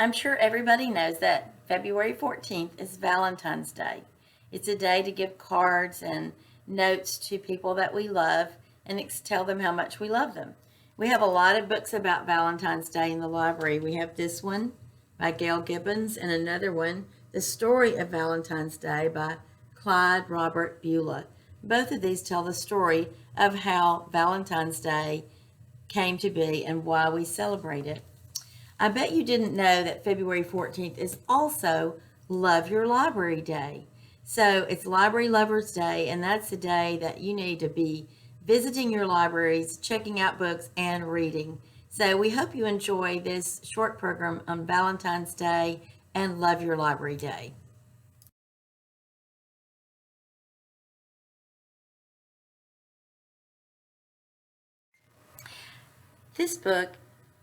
I'm sure everybody knows that February 14th is Valentine's Day. It's a day to give cards and notes to people that we love and tell them how much we love them. We have a lot of books about Valentine's Day in the library. We have this one by Gail Gibbons and another one, The Story of Valentine's Day by Clyde Robert Beulah. Both of these tell the story of how Valentine's Day came to be and why we celebrate it. I bet you didn't know that February 14th is also Love Your Library Day. So it's Library Lovers Day, and that's the day that you need to be visiting your libraries, checking out books, and reading. So we hope you enjoy this short program on Valentine's Day and Love Your Library Day. This book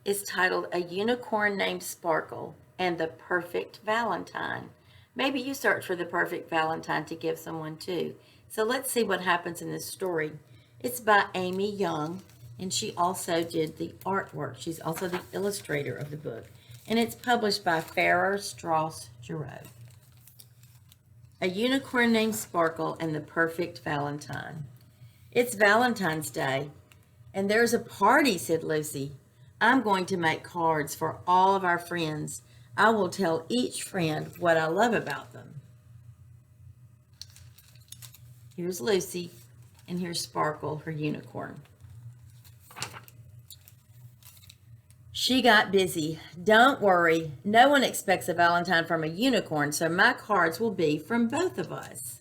is titled A Unicorn Named Sparkle and the Perfect Valentine. Maybe you search for the perfect Valentine to give someone too. So let's see what happens in this story. It's by Amy Young, and she also did the artwork. She's also the illustrator of the book. And it's published by Farrar Straus Giroux. A Unicorn Named Sparkle and the Perfect Valentine. It's Valentine's Day, and there's a party, said Lucy. I'm going to make cards for all of our friends. I will tell each friend what I love about them. Here's Lucy, and here's Sparkle, her unicorn. She got busy. Don't worry, no one expects a Valentine from a unicorn, so my cards will be from both of us.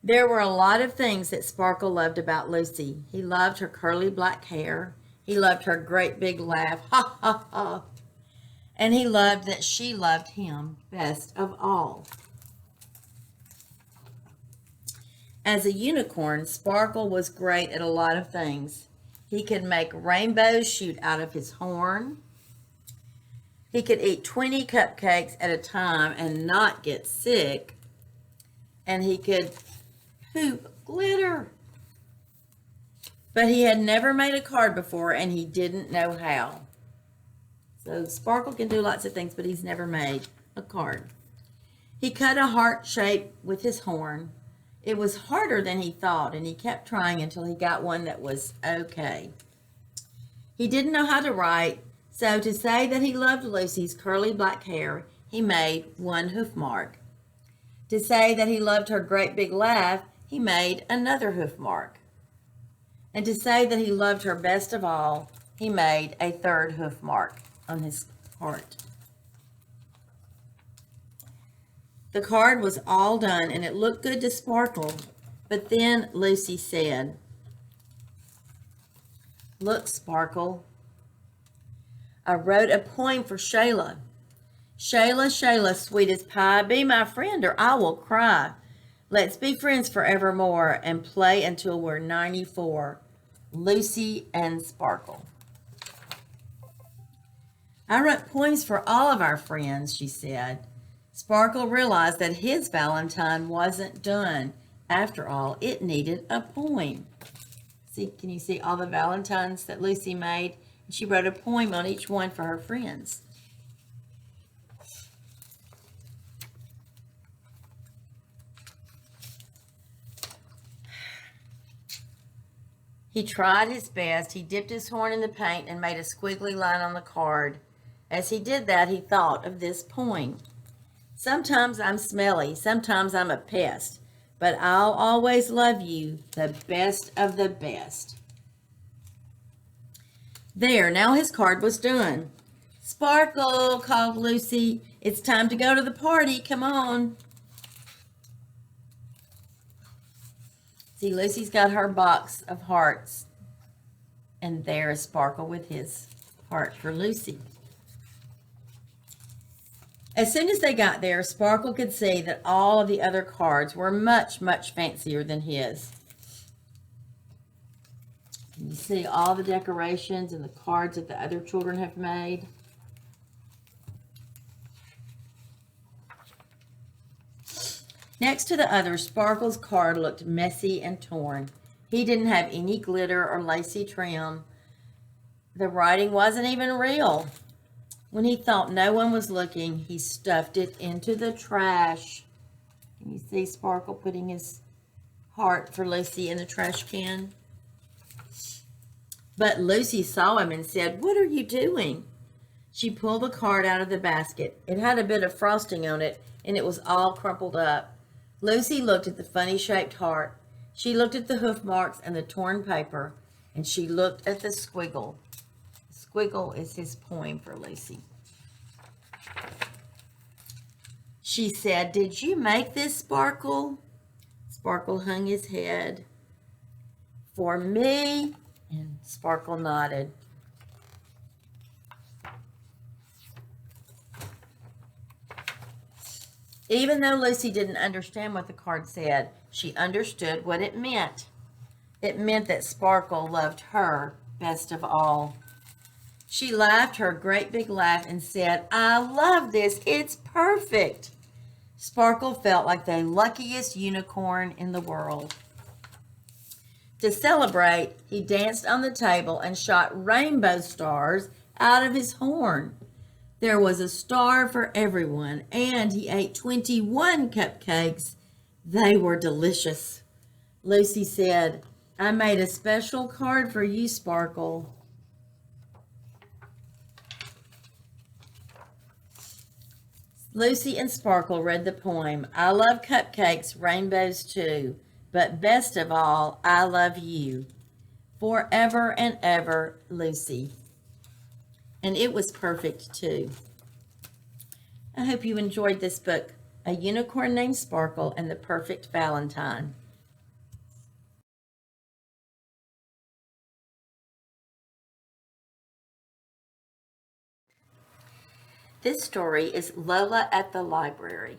There were a lot of things that Sparkle loved about Lucy. He loved her curly black hair. He loved her great big laugh, ha, ha, ha. And he loved that she loved him best of all. As a unicorn, Sparkle was great at a lot of things. He could make rainbows shoot out of his horn. He could eat 20 cupcakes at a time and not get sick. And he could hoop glitter. But he had never made a card before, and he didn't know how. So Sparkle can do lots of things, but he's never made a card. He cut a heart shape with his horn. It was harder than he thought, and he kept trying until he got one that was okay. He didn't know how to write, so to say that he loved Lucy's curly black hair, he made one hoof mark. To say that he loved her great big laugh, he made another hoof mark. And to say that he loved her best of all, he made a third hoof mark on his heart. The card was all done, and it looked good to Sparkle. But then Lucy said, "Look, Sparkle, I wrote a poem for Shayla. Shayla, Shayla, sweet as pie, be my friend or I will cry. Let's be friends forevermore and play until we're 94. Lucy and Sparkle." I wrote poems for all of our friends, she said. Sparkle realized that his Valentine wasn't done. After all, it needed a poem. See, can you see all the Valentines that Lucy made? She wrote a poem on each one for her friends. He tried his best. He dipped his horn in the paint and made a squiggly line on the card. As he did that, he thought of this poem. Sometimes I'm smelly, sometimes I'm a pest, but I'll always love you, the best of the best. There, now his card was done. Sparkle, called Lucy, it's time to go to the party, come on. See, Lucy's got her box of hearts, and there is Sparkle with his heart for Lucy. As soon as they got there, Sparkle could see that all of the other cards were much, much fancier than his. Can you see all the decorations and the cards that the other children have made? Next to the others, Sparkle's card looked messy and torn. He didn't have any glitter or lacy trim. The writing wasn't even real. When he thought no one was looking, he stuffed it into the trash. Can you see Sparkle putting his heart for Lucy in the trash can? But Lucy saw him and said, "What are you doing?" She pulled the card out of the basket. It had a bit of frosting on it, and it was all crumpled up. Lucy looked at the funny-shaped heart. She looked at the hoof marks and the torn paper, and she looked at the squiggle. Squiggle is his poem for Lucy. She said, "Did you make this, Sparkle?" Sparkle hung his head. "For me?" And Sparkle nodded. Even though Lucy didn't understand what the card said, she understood what it meant. It meant that Sparkle loved her best of all. She laughed her great big laugh and said, "I love this. It's perfect." Sparkle felt like the luckiest unicorn in the world. To celebrate, he danced on the table and shot rainbow stars out of his horn. There was a star for everyone, and he ate 21 cupcakes. They were delicious. Lucy said, "I made a special card for you, Sparkle." Lucy and Sparkle read the poem. "I love cupcakes, rainbows too, but best of all, I love you. Forever and ever, Lucy." And it was perfect too. I hope you enjoyed this book, A Unicorn Named Sparkle and the Perfect Valentine. This story is Lola at the Library.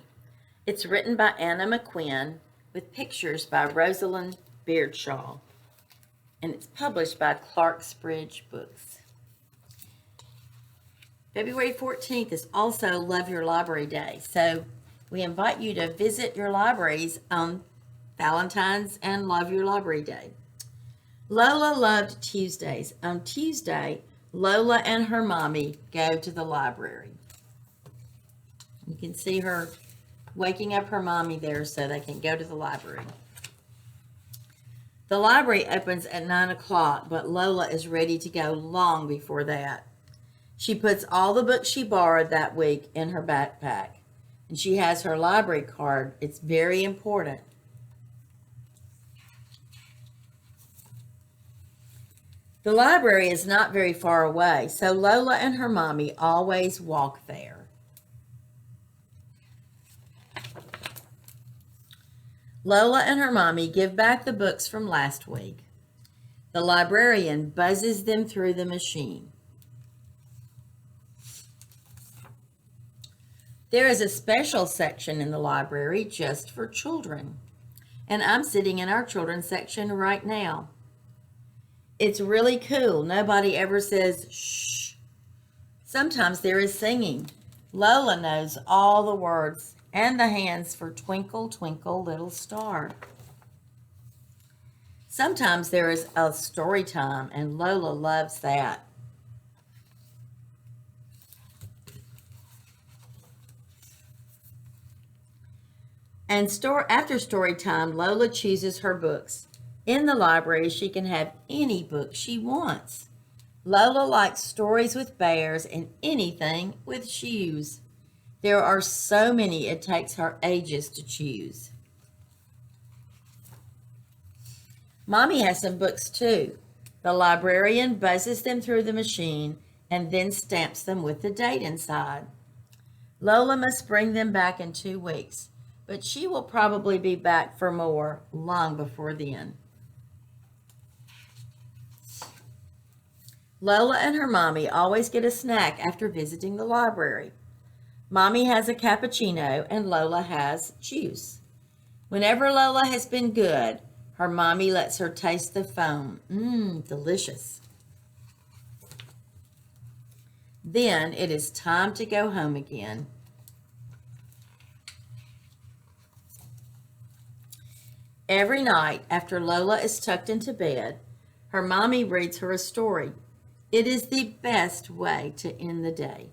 It's written by Anna McQuinn with pictures by Rosalind Beardshaw, and it's published by Clarksbridge Books. February 14th is also Love Your Library Day, so we invite you to visit your libraries on Valentine's and Love Your Library Day. Lola loved Tuesdays. On Tuesday, Lola and her mommy go to the library. You can see her waking up her mommy there so they can go to the library. The library opens at 9 o'clock, but Lola is ready to go long before that. She puts all the books she borrowed that week in her backpack, and she has her library card. It's very important. The library is not very far away, so Lola and her mommy always walk there. Lola and her mommy give back the books from last week. The librarian buzzes them through the machine. There is a special section in the library just for children, and I'm sitting in our children's section right now. It's really cool. Nobody ever says shh. Sometimes there is singing. Lola knows all the words and the hands for Twinkle, Twinkle, Little Star. Sometimes there is a story time, and Lola loves that. And after story time, Lola chooses her books. In the library, she can have any book she wants. Lola likes stories with bears and anything with shoes. There are so many it takes her ages to choose. Mommy has some books too. The librarian buzzes them through the machine and then stamps them with the date inside. Lola must bring them back in 2 weeks, but she will probably be back for more long before then. Lola and her mommy always get a snack after visiting the library. Mommy has a cappuccino and Lola has juice. Whenever Lola has been good, her mommy lets her taste the foam. Delicious. Then it is time to go home again. Every night after Lola is tucked into bed, her mommy reads her a story. It is the best way to end the day.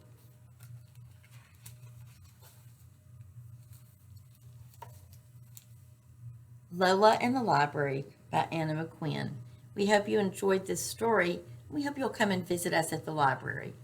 Lola in the Library by Anna McQuinn. We hope you enjoyed this story. We hope you'll come and visit us at the library.